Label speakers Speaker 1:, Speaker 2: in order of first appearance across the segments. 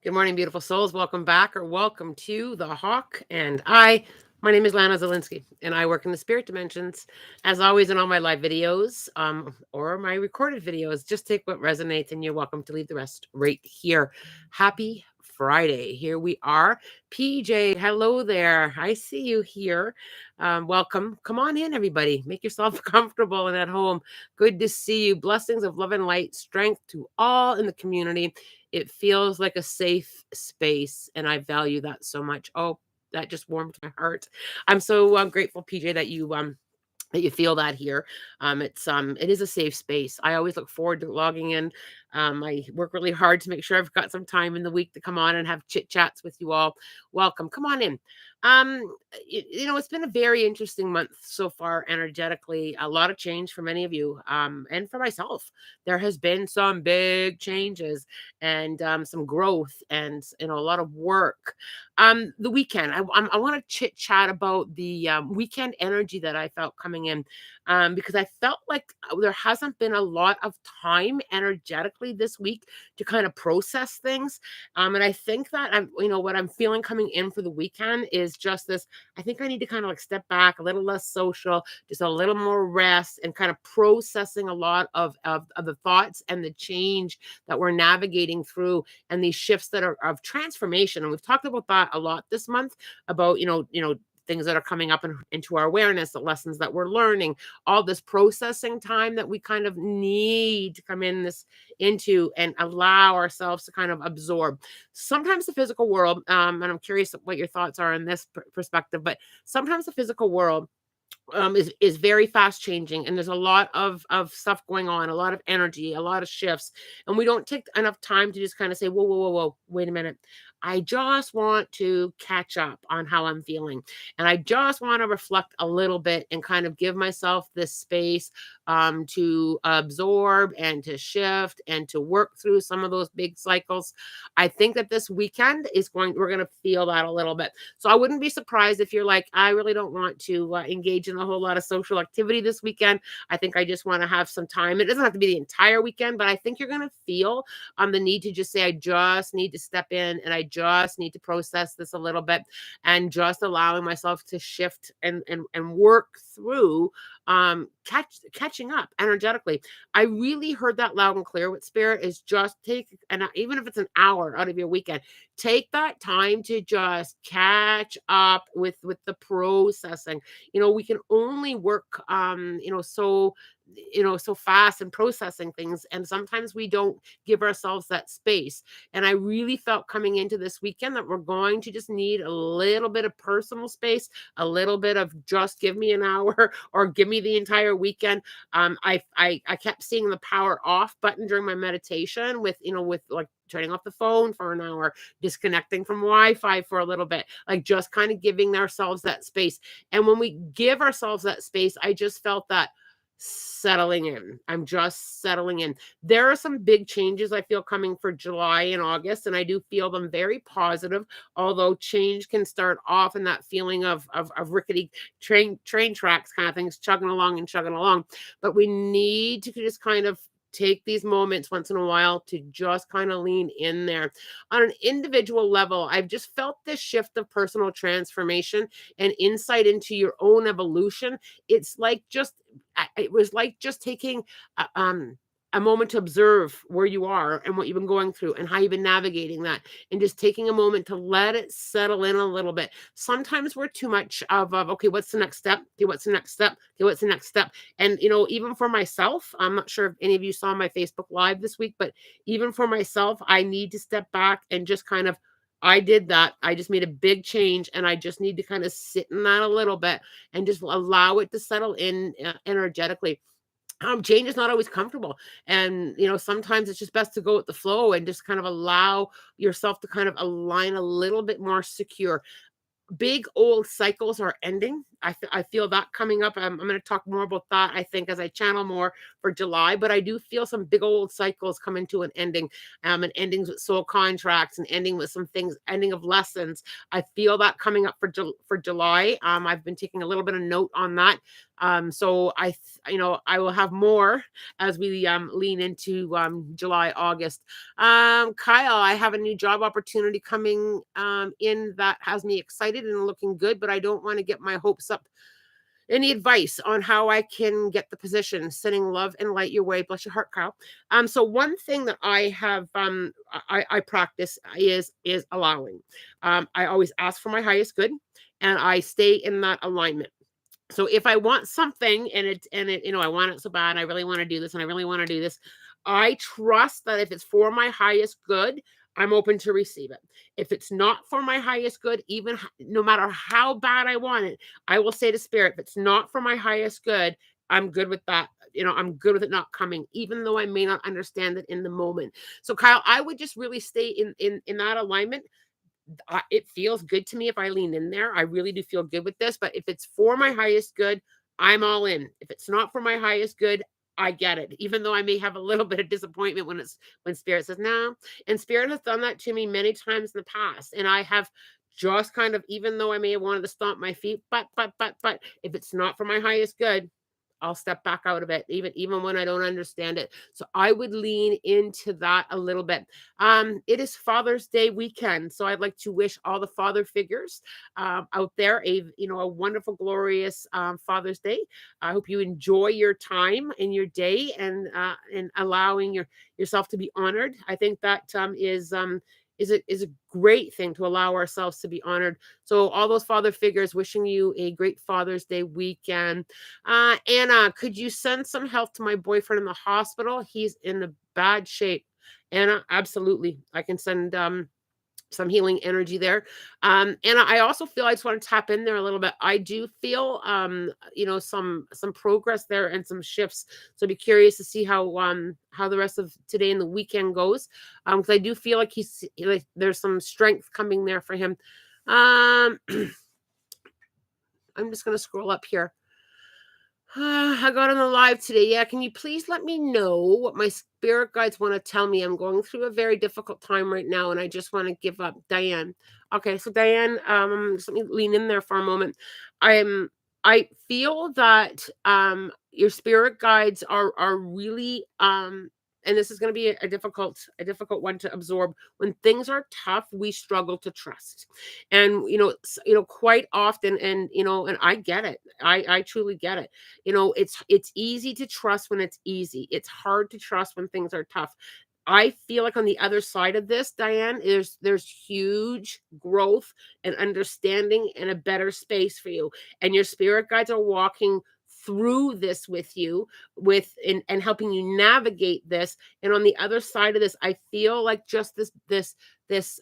Speaker 1: Good morning, beautiful souls. Welcome back or welcome to The Hawk and I. My name is Lana Zelinsky, and I work in the spirit dimensions. As always, in all my live videos or my recorded videos, just take what resonates and you're welcome to leave the rest right here. Happy Friday. Here we are. PJ, hello there. I see you here. Welcome. Come on in, everybody. Make yourself comfortable and at home. Good to see you. Blessings of love and light, strength to all in the community. It feels like a safe space, and I value that so much. Oh, that just warmed my heart. I'm so grateful, PJ, that you feel that here. It is a safe space. I always look forward to logging in. I work really hard to make sure I've got some time in the week to come on and have chit chats with you all. Welcome. Come on in. It's been a very interesting month so far energetically. A lot of change for many of you, and for myself. There has been some big changes and some growth and a lot of work. The weekend, I want to chit chat about the weekend energy that I felt coming in, because I felt like there hasn't been a lot of time energetically this week to kind of process things. And I think that what I'm feeling coming in for the weekend is just this. I think I need to kind of like step back, a little less social, just a little more rest, and kind of processing a lot of the thoughts and the change that we're navigating through, and these shifts that are of transformation. And we've talked about that a lot this month, about things that are coming up into our awareness, the lessons that we're learning, all this processing time that we kind of need to come into and allow ourselves to kind of absorb. Sometimes the physical world, and I'm curious what your thoughts are in this perspective, but sometimes the physical world is very fast changing, and there's a lot of stuff going on, a lot of energy, a lot of shifts, and we don't take enough time to just kind of say, whoa, whoa, whoa, whoa, wait a minute. I just want to catch up on how I'm feeling, and I just want to reflect a little bit and kind of give myself this space to absorb and to shift and to work through some of those big cycles. I think that this weekend we're going to feel that a little bit. So I wouldn't be surprised if you're like, I really don't want to engage in a whole lot of social activity this weekend. I think I just want to have some time. It doesn't have to be the entire weekend, but I think you're going to feel the need to just say, I just need to step in and I just need to process this a little bit, and just allowing myself to shift and work through catching up energetically. I really heard that loud and clear with spirit, is just take, and even if it's an hour out of your weekend, take that time to just catch up with the processing. We can only work so fast and processing things, and sometimes we don't give ourselves that space. And I really felt coming into this weekend that we're going to just need a little bit of personal space, a little bit of just give me an hour or give me the entire weekend. I kept seeing the power off button during my meditation, with like turning off the phone for an hour, disconnecting from Wi-Fi for a little bit, like just kind of giving ourselves that space. And when we give ourselves that space, I just felt that settling in. I'm just settling in. There are some big changes I feel coming for July and August, and I do feel them very positive. Although change can start off in that feeling of rickety train tracks kind of things, chugging along and chugging along. But we need to just kind of take these moments once in a while to just kind of lean in there. On an individual level, I've just felt this shift of personal transformation and insight into your own evolution. It's like just it was like just taking a, um a moment to observe where you are and what you've been going through and how you've been navigating that, and just taking a moment to let it settle in a little bit. Sometimes we're too much of okay, what's the next step? Okay, what's the next step? Okay, what's the next step? And even for myself, I'm not sure if any of you saw my Facebook Live this week, but even for myself, I need to step back and just kind of, I did that. I just made a big change, and I just need to kind of sit in that a little bit and just allow it to settle in energetically. Change is not always comfortable, and sometimes it's just best to go with the flow and just kind of allow yourself to kind of align a little bit more secure. Big old cycles are ending. I feel that coming up. I'm going to talk more about that, I think, as I channel more for July. But I do feel some big old cycles coming to an ending, and endings with soul contracts and ending with some things, ending of lessons. I feel that coming up for July. I've been taking a little bit of note on that. So I will have more as we lean into July, August. Kyle, I have a new job opportunity coming in that has me excited and looking good, but I don't want to get my hopes up. Any advice on how I can get the position? Sending love and light your way. Bless your heart, Kyle. So one thing that I have I practice is allowing. I always ask for my highest good, and I stay in that alignment. So if I want something and it I want it so bad, I really want to do this and I really want to do this, I trust that if it's for my highest good, I'm open to receive it. If it's not for my highest good, even no matter how bad I want it, I will say to spirit, if it's not for my highest good, I'm good with that. I'm good with it not coming, even though I may not understand it in the moment. So Kyle, I would just really stay in that alignment. It feels good to me if I lean in there. I really do feel good with this. But if it's for my highest good, I'm all in. If it's not for my highest good, I get it. Even though I may have a little bit of disappointment when spirit says no. And spirit has done that to me many times in the past. And I have just kind of, even though I may have wanted to stomp my feet, but if it's not for my highest good, I'll step back out of it, even when I don't understand it. So I would lean into that a little bit. It is Father's Day weekend, so I'd like to wish all the father figures out there a wonderful, glorious Father's Day. I hope you enjoy your time in your day and allowing yourself to be honored. I think that is a great thing to allow ourselves to be honored. So all those father figures, wishing you a great Father's Day weekend. Anna, could you send some help to my boyfriend in the hospital? He's in a bad shape. Anna, absolutely. I can send some healing energy there. And I also feel I just want to tap in there a little bit. I do feel some progress there and some shifts. So I'd be curious to see how the rest of today and the weekend goes. Because I do feel like there's some strength coming there for him. I'm just gonna scroll up here. I got on the live today. Yeah, can you please let me know what my spirit guides want to tell me? I'm going through a very difficult time right now, and I just want to give up. Diane. Okay, so Diane, just let me lean in there for a moment. I feel that your spirit guides are really and this is going to be a difficult one to absorb. When things are tough, we struggle to trust. And quite often, and I get it. I truly get it. It's easy to trust when it's easy. It's hard to trust when things are tough. I feel like on the other side of this, Diane, there's huge growth and understanding and a better space for you. And your spirit guides are walking through this with you and helping you navigate this. And on the other side of this, I feel like just this it's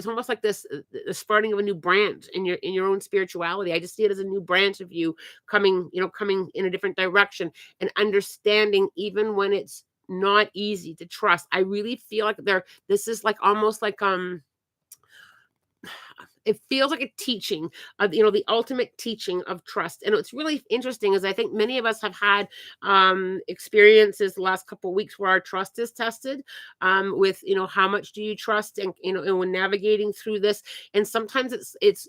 Speaker 1: almost like the starting of a new branch in your own spirituality. I just see it as a new branch of you coming in a different direction and understanding even when it's not easy to trust. I really feel like this is like almost like it feels like a teaching of the ultimate teaching of trust. And what's really interesting is I think many of us have had experiences the last couple of weeks where our trust is tested with how much do you trust, and when navigating through this. And sometimes it's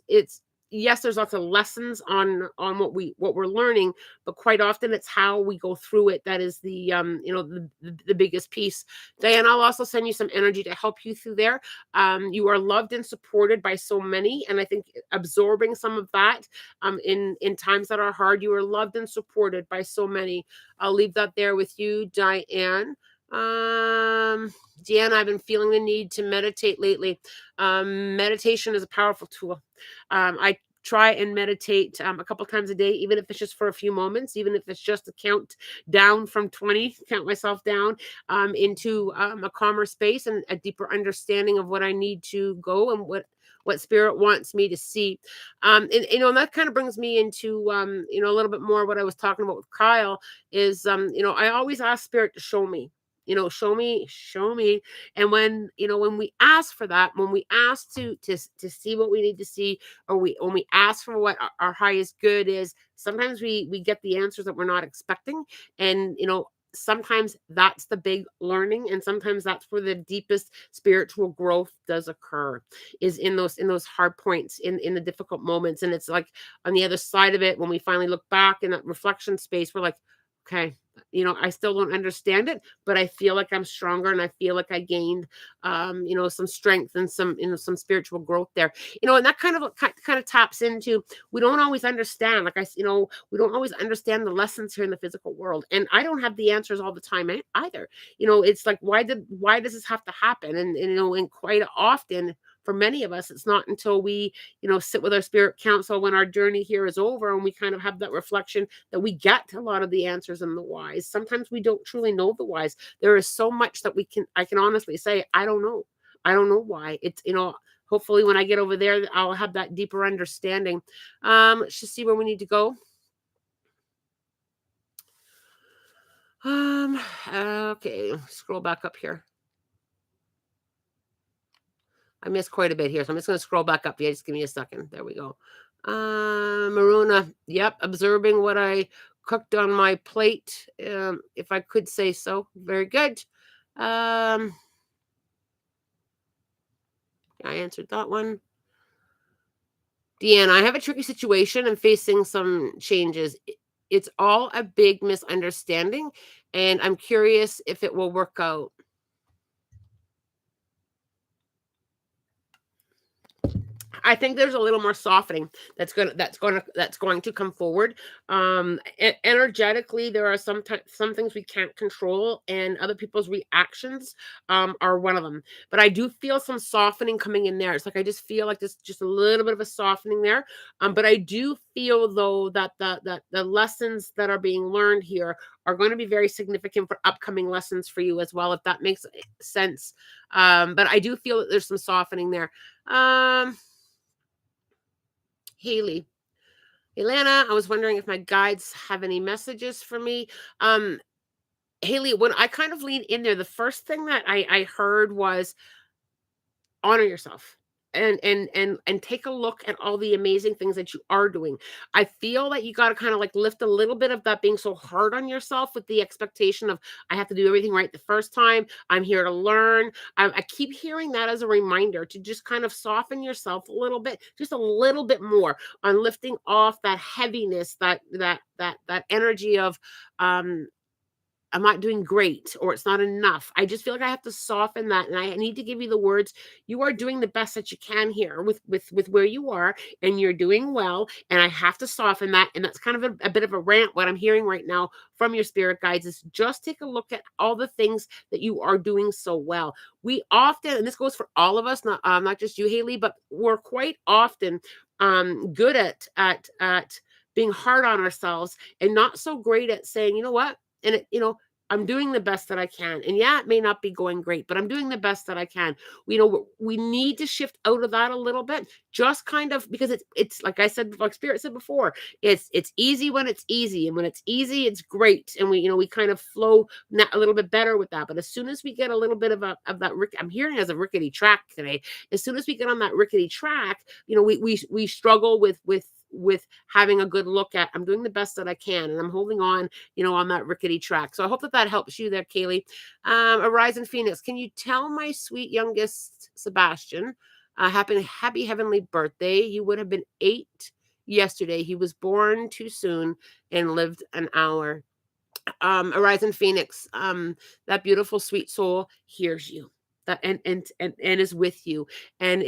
Speaker 1: yes, there's lots of lessons on what we're learning, but quite often it's how we go through it that is the biggest piece. Diane, I'll also send you some energy to help you through there. You are loved and supported by so many, and I think absorbing some of that in times that are hard, you are loved and supported by so many. I'll leave that there with you, Diane. Deanna, I've been feeling the need to meditate lately. Meditation is a powerful tool. I try and meditate a couple times a day, even if it's just for a few moments, even if it's just to count down from 20, count myself down into a calmer space and a deeper understanding of what I need to go and what spirit wants me to see. And that kind of brings me into a little bit more what I was talking about with Kyle is I always ask spirit to show me. show me. And when we ask for that, when we ask to see what we need to see, or when we ask for what our highest good is, sometimes we get the answers that we're not expecting. And sometimes that's the big learning, and sometimes that's where the deepest spiritual growth does occur, is in those hard points, in the difficult moments. And it's like, on the other side of it, when we finally look back in that reflection space, we're like, okay, I still don't understand it, but I feel like I'm stronger, and I feel like I gained some strength and some spiritual growth there. And that kind of taps into, we don't always understand, like we don't always understand the lessons here in the physical world. And I don't have the answers all the time either. It's like, why does this have to happen? And quite often, for many of us, it's not until we sit with our spirit council when our journey here is over, and we kind of have that reflection, that we get a lot of the answers and the whys. Sometimes we don't truly know the whys. There is so much that I can honestly say, I don't know. I don't know why. It's, hopefully when I get over there, I'll have that deeper understanding. Let's just see where we need to go. Okay, scroll back up here. I missed quite a bit here, so I'm just going to scroll back up. Yeah, just give me a second. There we go. Maruna, yep, observing what I cooked on my plate, if I could say so. Very good. I answered that one. Deanna, I have a tricky situation and facing some changes. It's all a big misunderstanding, and I'm curious if it will work out. I think there's a little more softening that's going to come forward. Energetically, there are some things we can't control, and other people's reactions are one of them. But I do feel some softening coming in there. It's like, I just feel like there's just a little bit of a softening there. But I do feel, though, that the lessons that are being learned here are going to be very significant for upcoming lessons for you as well, if that makes sense. But I do feel that there's some softening there. Haley. Ilana, I was wondering if my guides have any messages for me. Haley, when I kind of leaned in there, the first thing that I heard was, honor yourself, and take a look at all the amazing things that you are doing. I feel that you got to kind of like lift a little bit of that being so hard on yourself, with the expectation of, I have to do everything right the first time. I'm here to learn. I keep hearing that as a reminder to just kind of soften yourself a little bit, just a little bit more, on lifting off that heaviness, that energy of, I'm not doing great, or it's not enough. I just feel like I have to soften that, and I need to give you the words. You are doing the best that you can here with where you are, and you're doing well. And I have to soften that, and that's kind of a bit of a rant. What I'm hearing right now from your spirit guides is, just take a look at all the things that you are doing so well. We often, and this goes for all of us, not just you, Haley, but we're quite often good at being hard on ourselves, and not so great at saying, you know what, and I'm doing the best that I can. And yeah, it may not be going great, but I'm doing the best that I can. We need to shift out of that a little bit, just kind of, because it's like I said, like Spirit said before, it's easy when it's easy, and when it's easy, it's great. And we kind of flow a little bit better with that. But as soon as we get a little bit of that, I'm hearing as a rickety track today. As soon as we get on that rickety track, we struggle with having a good look at, I'm doing the best that I can, and I'm holding on, on that rickety track. So I hope that helps you there, Kaylee. Horizon Phoenix, can you tell my sweet youngest Sebastian, happy heavenly birthday? He would have been 8 yesterday. He was born too soon and lived an hour. Horizon Phoenix, that beautiful sweet soul hears you, that and is with you, and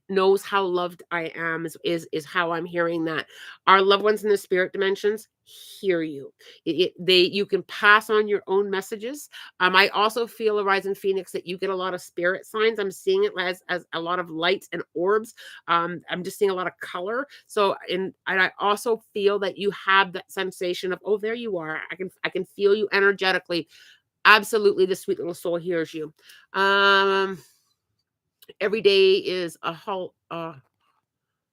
Speaker 1: knows how loved I am, is how I'm hearing that. Our loved ones in the spirit dimensions hear you. You can pass on your own messages. I also feel, Horizon Phoenix, that you get a lot of spirit signs. I'm seeing it as a lot of lights and orbs. I'm just seeing a lot of color. So, and I also feel that you have that sensation of, oh, there you are. I can feel you energetically. Absolutely, the sweet little soul hears you. Every day is a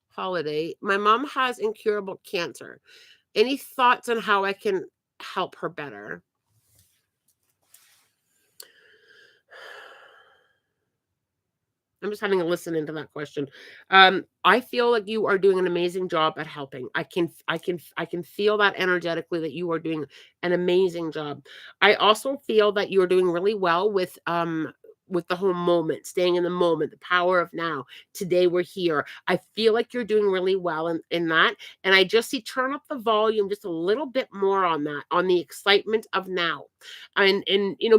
Speaker 1: holiday. My mom has incurable cancer. Any thoughts on how I can help her better? I'm just having a listen into that question. I feel like you are doing an amazing job at helping. I can feel that energetically that you are doing an amazing job. I also feel that you're doing really well with the whole moment, staying in the moment, the power of now. Today we're here. I feel like you're doing really well in that. And I just see turn up the volume just a little bit more on that, on the excitement of now. And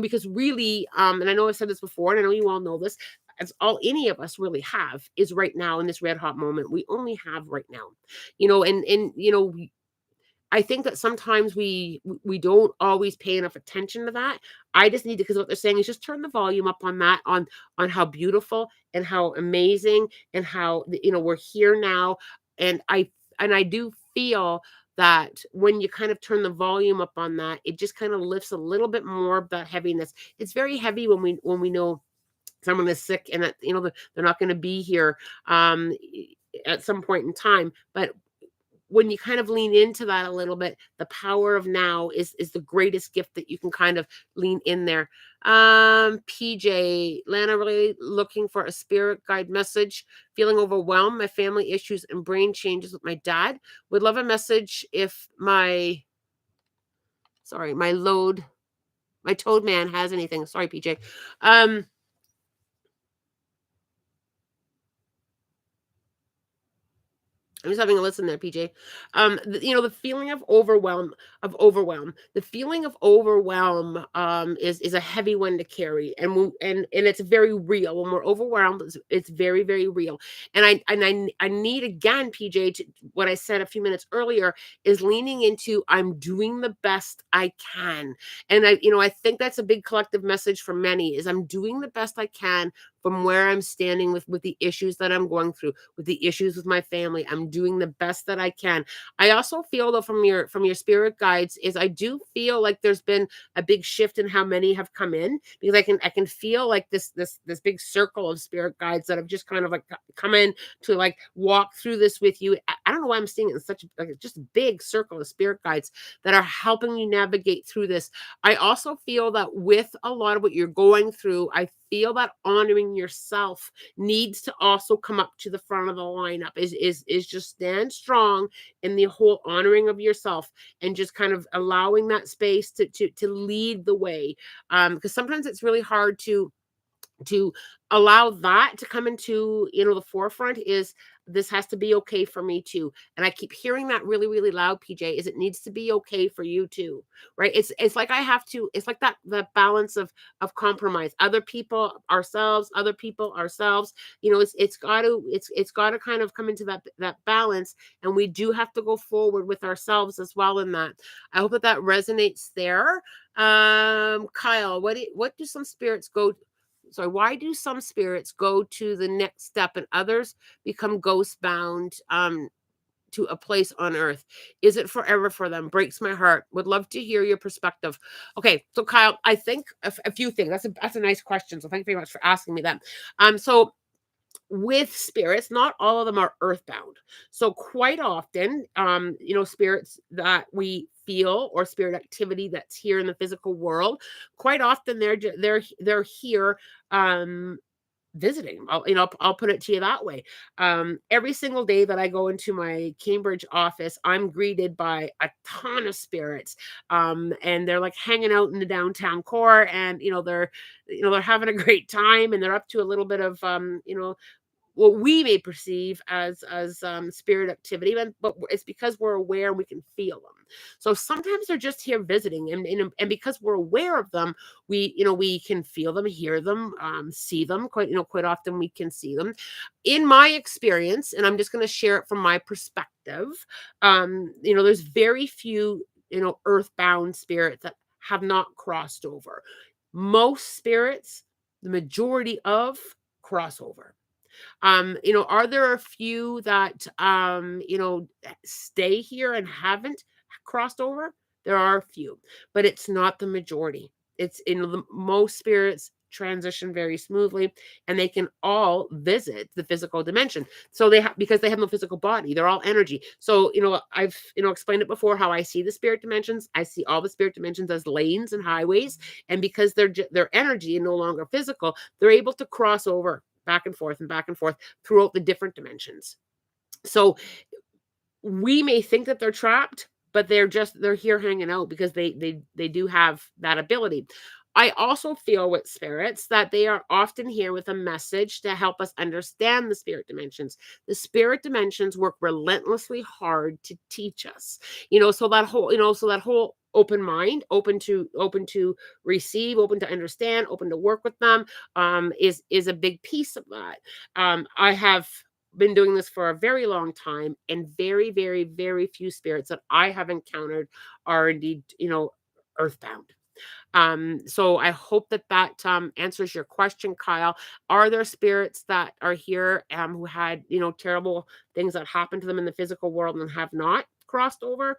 Speaker 1: because really, and I know I've said this before, and I know you all know this, as all any of us really have is right now in this red hot moment. We only have right now, and I think that sometimes we don't always pay enough attention to that. I just need to, because what they're saying is just turn the volume up on that, on how beautiful and how amazing and how we're here now. And I do feel that when you kind of turn the volume up on that, it just kind of lifts a little bit more of that heaviness. It's very heavy when we know someone is sick and that they're not going to be here at some point in time. But when you kind of lean into that a little bit, the power of now is the greatest gift that you can kind of lean in there. PJ, Lana, really looking for a spirit guide message, feeling overwhelmed, my family issues and brain changes with my dad. Would love a message if my toad man has anything. Sorry, PJ. I'm just having a listen there, PJ. The feeling the feeling of overwhelm is a heavy one to carry, and it's very real. When we're overwhelmed, it's very, very real. And I need again, PJ, to what I said a few minutes earlier is leaning into I'm doing the best I can, and I think that's a big collective message for many is I'm doing the best I can from where I'm standing with the issues that I'm going through, with the issues with my family. I'm doing the best that I can. I also feel though from your spirit guides is I do feel like there's been a big shift in how many have come in, because I can feel like this big circle of spirit guides that have just kind of like come in to like walk through this with you. I don't know why I'm seeing it in such like just a big circle of spirit guides that are helping you navigate through this. I also feel that with a lot of what you're going through, I feel that honoring yourself needs to also come up to the front of the lineup. Is just stand strong in the whole honoring of yourself and just kind of allowing that space to lead the way. Because sometimes it's really hard to allow that to come into the forefront. Is this has to be okay for me too, and I keep hearing that really, really loud, PJ, is it needs to be okay for you too, right? It's like I have to, it's like that balance of compromise, other people ourselves. It's got to kind of come into that balance, and we do have to go forward with ourselves as well in that. I hope that resonates there. Kyle, what do some spirits go sorry, why do some spirits go to the next step and others become ghost bound to a place on earth? Is it forever for them? Breaks my heart. Would love to hear your perspective. Okay, so Kyle, I think a few things. That's a nice question. So thank you very much for asking me that. So with spirits, not all of them are earthbound. So quite often, spirits that we feel or spirit activity that's here in the physical world, quite often they're here visiting. I'll put it to you that way. Every single day that I go into my Cambridge office, I'm greeted by a ton of spirits, and they're like hanging out in the downtown core, and they're having a great time, and they're up to a little bit of what we may perceive as spirit activity, but it's because we're aware and we can feel them. So sometimes they're just here visiting, and because we're aware of them, we can feel them, hear them, see them. Quite often we can see them. In my experience, and I'm just going to share it from my perspective. There's very few earthbound spirits that have not crossed over. Most spirits, the majority of crossover. Are there a few that stay here and haven't crossed over? There are a few, but it's not the majority. It's in the most spirits transition very smoothly, and they can all visit the physical dimension. So because they have no physical body, they're all energy. So I've explained it before how I see the spirit dimensions. I see all the spirit dimensions as lanes and highways, and because they're energy and no longer physical, they're able to cross over back and forth and back and forth throughout the different dimensions. So we may think that they're trapped, but they're here hanging out because they do have that ability. I also feel with spirits that they are often here with a message to help us understand the spirit dimensions. The spirit dimensions work relentlessly hard to teach us. So that whole open mind, open to receive, open to understand, open to work with them, is a big piece of that. I have been doing this for a very long time, and very, very, very few spirits that I have encountered are indeed, earthbound. So I hope that answers your question, Kyle. Are there spirits that are here who had, terrible things that happened to them in the physical world and have not crossed over?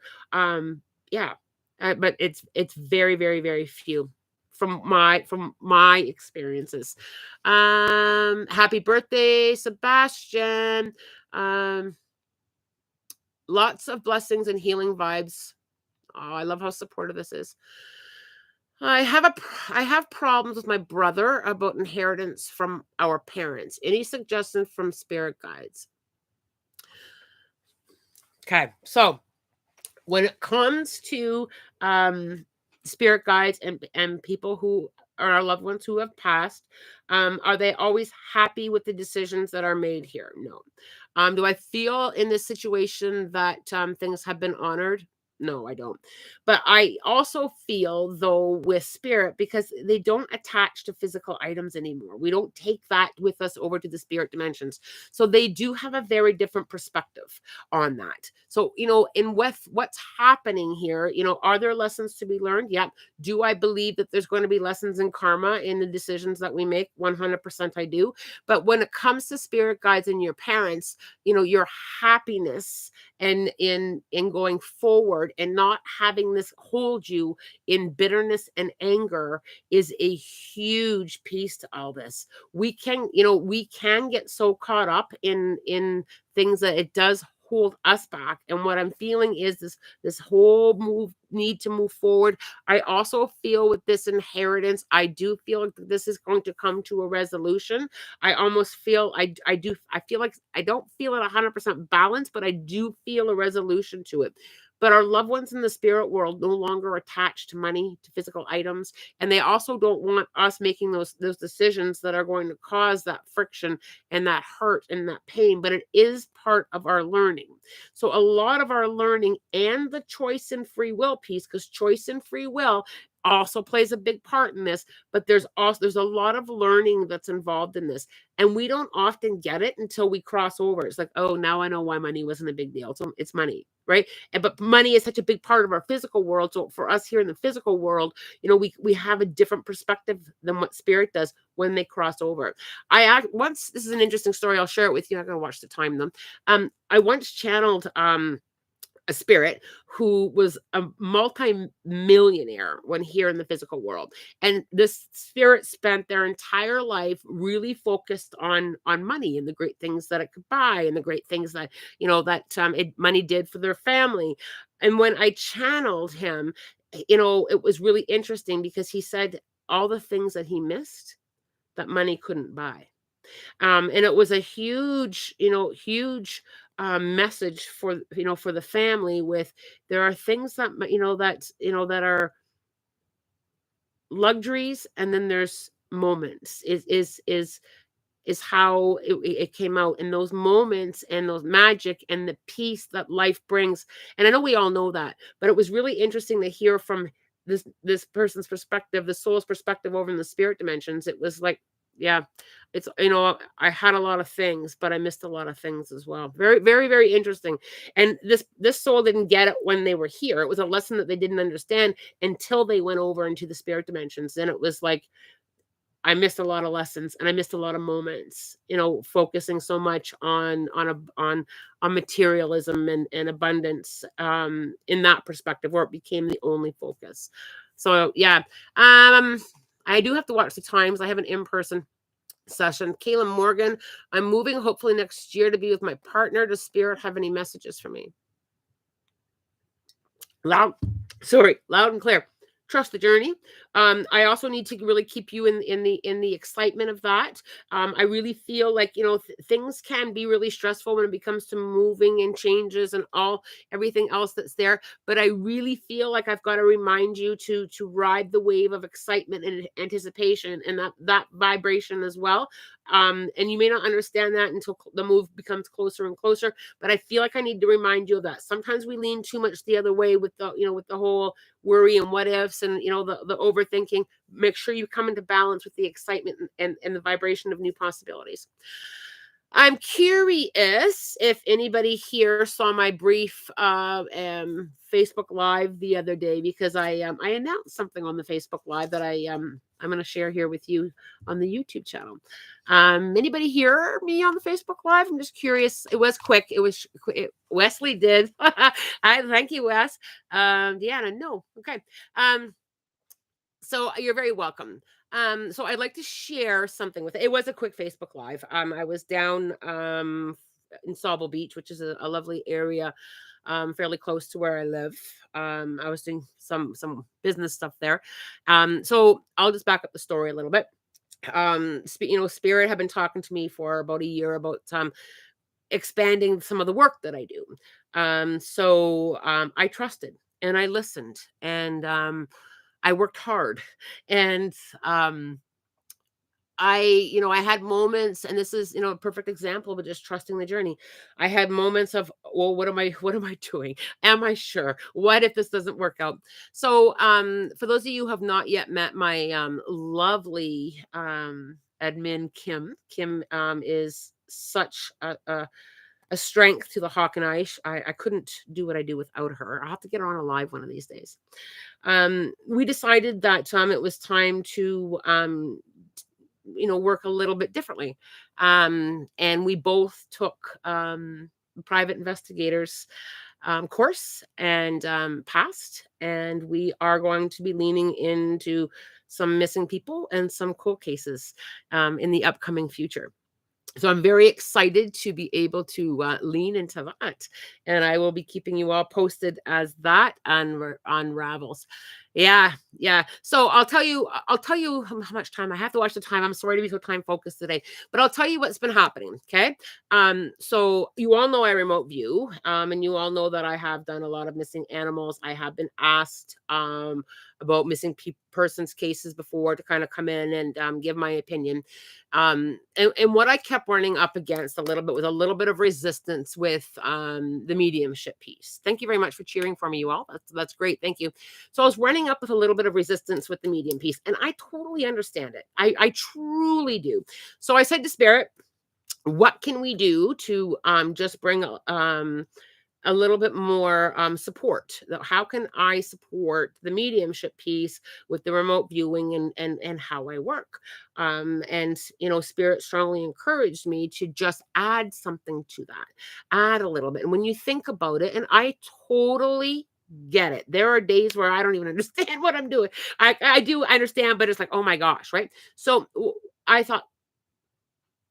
Speaker 1: Yeah, but it's very, very, very few from my experiences. Happy birthday, Sebastian. Um, Lots of blessings and healing vibes. Oh, I love how supportive this is. I have problems with my brother about inheritance from our parents. Any suggestions from spirit guides? Okay, so when it comes to spirit guides and people who are our loved ones who have passed, are they always happy with the decisions that are made here? No. Do I feel in this situation that things have been honored? No, I don't. But I also feel, though, with spirit, because they don't attach to physical items anymore. We don't take that with us over to the spirit dimensions. So they do have a very different perspective on that. So, in with what's happening here, are there lessons to be learned? Yep. Do I believe that there's going to be lessons in karma in the decisions that we make? 100% I do. But when it comes to spirit guides and your parents, your happiness and in going forward and not having this hold you in bitterness and anger is a huge piece to all this. We can get so caught up in things that it does hold us back. And what I'm feeling is this whole need to move forward. I also feel with this inheritance, I do feel like this is going to come to a resolution. I almost feel I feel like I don't feel it 100% balanced, but I do feel a resolution to it. But our loved ones in the spirit world no longer attached to money, to physical items, and they also don't want us making those decisions that are going to cause that friction and that hurt and that pain. But it is part of our learning. So a lot of our learning and the choice and free will piece, because choice and free will also plays a big part in this, but there's a lot of learning that's involved in this, and we don't often get it until we cross over. It's like, oh, now I know why money wasn't a big deal. So it's money, right? But money is such a big part of our physical world. So for us here in the physical world, we have a different perspective than what spirit does when they cross over. Once, this is an interesting story, I'll share it with you. I'm gonna watch the time though. I once channeled a spirit who was a multi-millionaire when here in the physical world, and this spirit spent their entire life really focused on money and the great things that it could buy and the great things that money did for their family. And when I channeled him, it was really interesting because he said all the things that he missed that money couldn't buy. And it was a huge message for the family. With there are things that are luxuries, and then there's moments. Is how it came out in those moments and those magic and the peace that life brings. And I know we all know that, but it was really interesting to hear from this person's perspective, the soul's perspective over in the spirit dimensions. It was like, yeah, it's I had a lot of things, but I missed a lot of things as well. Very, very, very interesting. And this soul didn't get it when they were here. It was a lesson that they didn't understand until they went over into the spirit dimensions. And it was like, I missed a lot of lessons and I missed a lot of moments, focusing so much on materialism and abundance, in that perspective, where it became the only focus. So yeah, I do have to watch the times. I have an in-person session. Kayla Morgan, I'm moving hopefully next year to be with my partner. Does spirit have any messages for me? Loud and clear. trust the journey. I also need to really keep you in the excitement of that. I really feel like, things can be really stressful when it becomes to moving and changes and everything else that's there. But I really feel like I've got to remind you to ride the wave of excitement and anticipation and that vibration as well. And you may not understand that until the move becomes closer and closer. But I feel like I need to remind you of that. Sometimes we lean too much the other way with the whole worry and what ifs and the overthinking. Make sure you come into balance with the excitement and the vibration of new possibilities. I'm curious if anybody here saw my brief Facebook Live the other day, because I announced something on the Facebook Live that I'm going to share here with you on the YouTube channel. Anybody hear me on the Facebook Live? I'm just curious. It was quick. Wesley did. I thank you, Wes. Deanna, no. Okay. So you're very welcome. So I'd like to share something with it was a quick Facebook Live. I was down in Sauble Beach, which is a lovely area, fairly close to where I live. I was doing some business stuff there. So I'll just back up the story a little bit. Spirit had been talking to me for about a year about expanding some of the work that I do. So I trusted and I listened and I worked hard. And I had moments, and this is, a perfect example of just trusting the journey. I had moments of, well, what am I doing? Am I sure? What if this doesn't work out? So, for those of you who have not yet met my lovely admin, Kim is such a strength to the Hawk and I couldn't do what I do without her. I'll have to get her on a live one of these days. We decided that it was time to work a little bit differently. And we both took private investigators course and passed. And we are going to be leaning into some missing people and some cold cases in the upcoming future. So I'm very excited to be able to lean into that, and I will be keeping you all posted as that unravels. Yeah. So I'll tell you how much time I have to watch the time. I'm sorry to be so time focused today, but I'll tell you what's been happening. Okay. So you all know I remote view, and you all know that I have done a lot of missing animals. I have been asked about missing persons cases before to kind of come in and give my opinion. And what I kept running up against a little bit was a little bit of resistance with the mediumship piece. Thank you very much for cheering for me, you all. That's great. Thank you. So I was running up with a little bit of resistance with the medium piece, and I totally understand it. I truly do. So I said to Spirit, what can we do to just bring a little bit more support? How can I support the mediumship piece with the remote viewing and how I work? And Spirit strongly encouraged me to just add something to that, add a little bit. And when you think about it, and I totally get it. There are days where I don't even understand what I'm doing. I do understand, but it's like, oh my gosh, right? So I thought,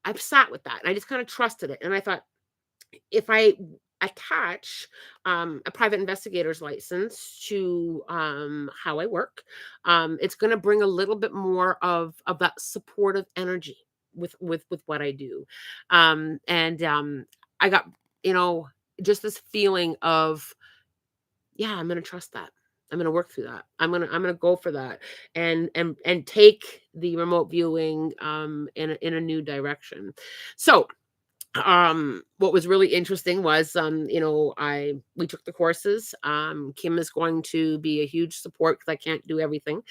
Speaker 1: I've sat with that and I just kind of trusted it. And I thought, if I attach a private investigator's license to how I work, it's going to bring a little bit more of that supportive energy with what I do. And I got, just this feeling of, yeah, I'm going to trust that. I'm going to work through that. I'm going to go for that and take the remote viewing in a new direction. So what was really interesting was we took the courses. Kim is going to be a huge support because I can't do everything,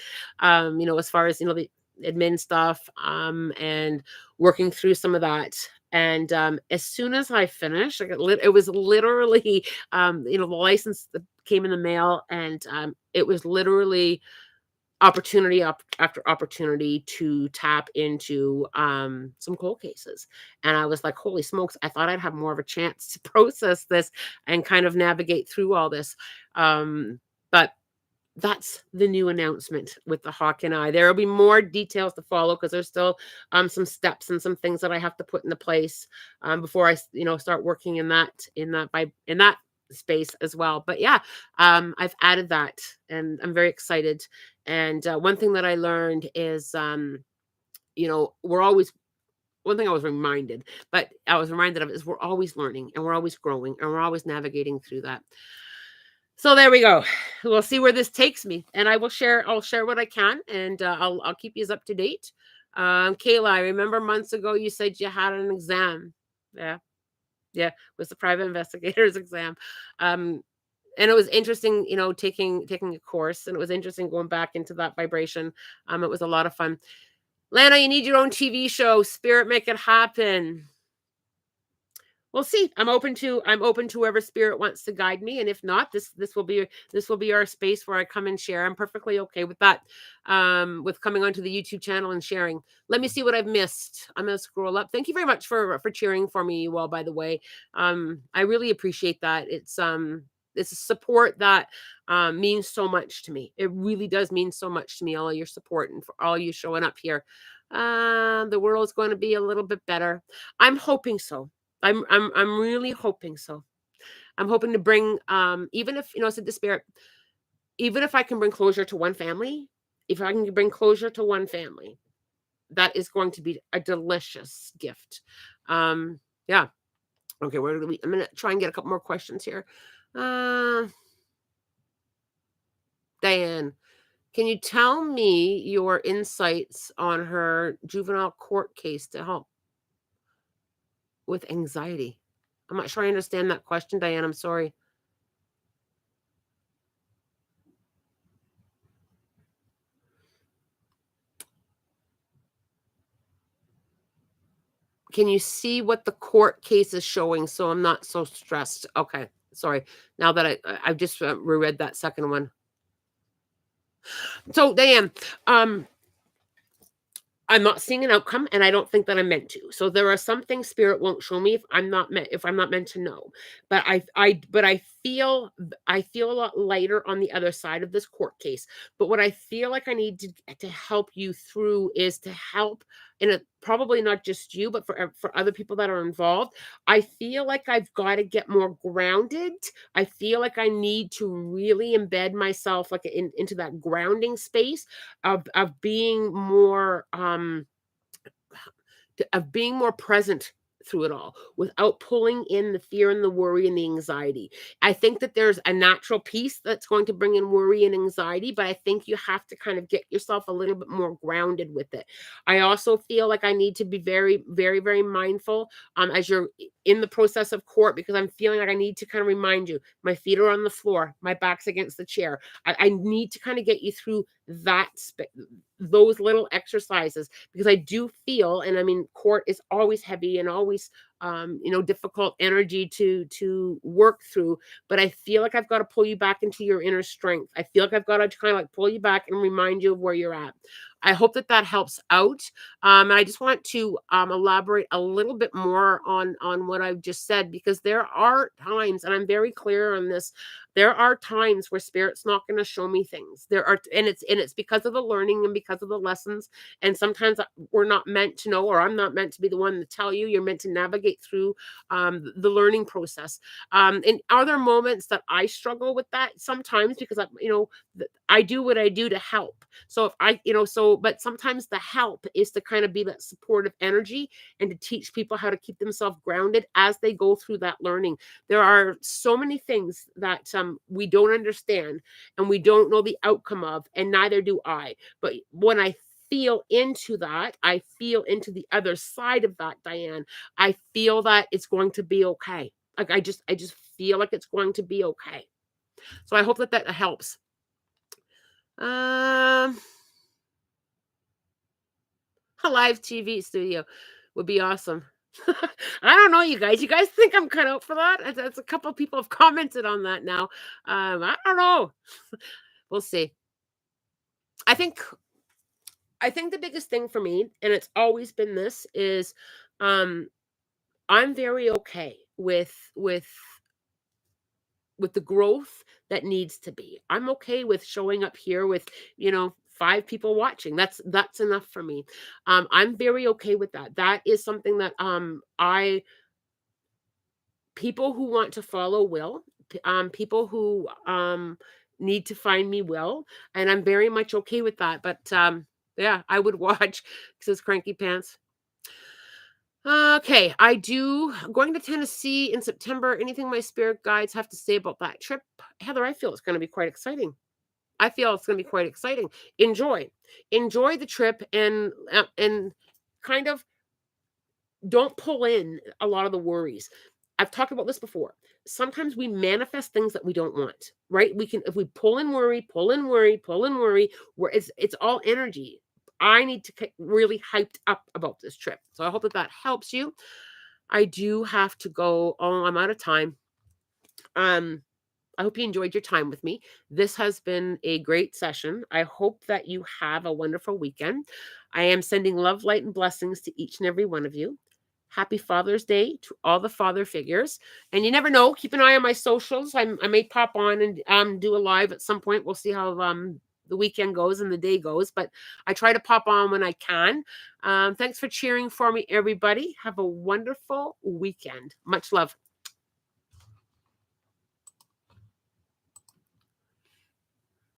Speaker 1: as far as the admin stuff and working through some of that. And as soon as I finished, it was literally the license that came in the mail, and it was literally opportunity after opportunity to tap into some cold cases. And I was like, holy smokes, I thought I'd have more of a chance to process this and kind of navigate through all this. But that's the new announcement with the Hawk and I. There will be more details to follow because there's still some steps and some things that I have to put into place before I start working in that space as well. But yeah, I've added that, and I'm very excited. And one thing that I learned is, we're always, one thing I was reminded, but I was reminded of is we're always learning and we're always growing and we're always navigating through that. So there we go. We'll see where this takes me, and I'll share what I can, and I'll keep you up to date. Kayla, I remember months ago you said you had an exam. Yeah, yeah, it was the private investigator's exam. And it was interesting, taking a course, and it was interesting going back into that vibration. It was a lot of fun. Lana, you need your own TV show. Spirit, make it happen. We'll see. I'm open to whoever spirit wants to guide me, and if not, this will be our space where I come and share. I'm perfectly okay with that. With coming onto the YouTube channel and sharing. Let me see what I've missed. I'm gonna scroll up. Thank you very much for cheering for me, you all. By the way, I really appreciate that. It's a support that means so much to me. It really does mean so much to me. All of your support and for all you showing up here. The world's going to be a little bit better. I'm hoping so. I'm really hoping so. I'm hoping to bring, even if, said the spirit, even if I can bring closure to one family, if I can bring closure to one family, that is going to be a delicious gift. Yeah. Okay, I'm gonna try and get a couple more questions here. Diane, can you tell me your insights on her juvenile court case to help with anxiety? I'm not sure I understand that question, Diane. I'm sorry. Can you see what the court case is showing so I'm not so stressed? Okay, sorry. Now that I just reread that second one. So, Diane, I'm not seeing an outcome, and I don't think that I'm meant to. So there are some things spirit won't show me if I'm not meant to know. But I feel a lot lighter on the other side of this court case. But what I feel like I need to help you through is to help, and probably not just you, but for other people that are involved. I feel like I've got to get more grounded. I feel like I need to really embed myself like into that grounding space of being more of being more present through it all without pulling in the fear and the worry and the anxiety. I think that there's a natural piece that's going to bring in worry and anxiety, but I think you have to kind of get yourself a little bit more grounded with it. I also feel like I need to be very, very, very mindful as you're in the process of court, because I'm feeling like I need to kind of remind you, my feet are on the floor, my back's against the chair. I need to kind of get you through those little exercises, because I do feel, and I mean, court is always heavy and always difficult energy to work through, but I feel like I've got to pull you back into your inner strength. I feel like I've got to kind of like pull you back and remind you of where you're at. I hope that helps out. And I just want to elaborate a little bit more on what I've just said, because there are times, and I'm very clear on this, there are times where spirit's not going to show me things. And it's because of the learning and because of the lessons. And sometimes we're not meant to know, or I'm not meant to be the one to tell you. You're meant to navigate through the learning process. And are there moments that I struggle with that sometimes, because I do what I do to help. So but sometimes the help is to kind of be that supportive energy and to teach people how to keep themselves grounded as they go through that learning. There are so many things that we don't understand and we don't know the outcome of, and neither do I. But when I feel into that, I feel into the other side of that, Diane, I feel that it's going to be okay. Like I just feel like it's going to be okay. So I hope that helps. A live TV studio would be awesome. I don't know, you guys. You guys think I'm cut out for that? That's a couple of people have commented on that now. I don't know. We'll see. I think the biggest thing for me, and it's always been this, is I'm very okay with the growth that needs to be. I'm okay with showing up here with, 5 people watching. That's enough for me. I'm very okay with that. That is something that people who want to follow will. People who need to find me will, and I'm very much okay with that. But yeah, I would watch says Cranky Pants. Okay, going to Tennessee in September. Anything my spirit guides have to say about that trip? Heather, I feel it's going to be quite exciting. I feel it's going to be quite exciting. Enjoy, enjoy the trip, and kind of don't pull in a lot of the worries. I've talked about this before. Sometimes we manifest things that we don't want, right? We can, if we pull in worry, pull in worry, pull in worry, where it's all energy. I need to get really hyped up about this trip. So I hope that that helps you. I do have to go. Oh, I'm out of time. Um, I hope you enjoyed your time with me. This has been a great session. I hope that you have a wonderful weekend. I am sending love, light, and blessings to each and every one of you. Happy Father's Day to all the father figures. And you never know, keep an eye on my socials. I may pop on and do a live at some point. We'll see how the weekend goes and the day goes, but I try to pop on when I can. Thanks for cheering for me, everybody. Have a wonderful weekend. Much love.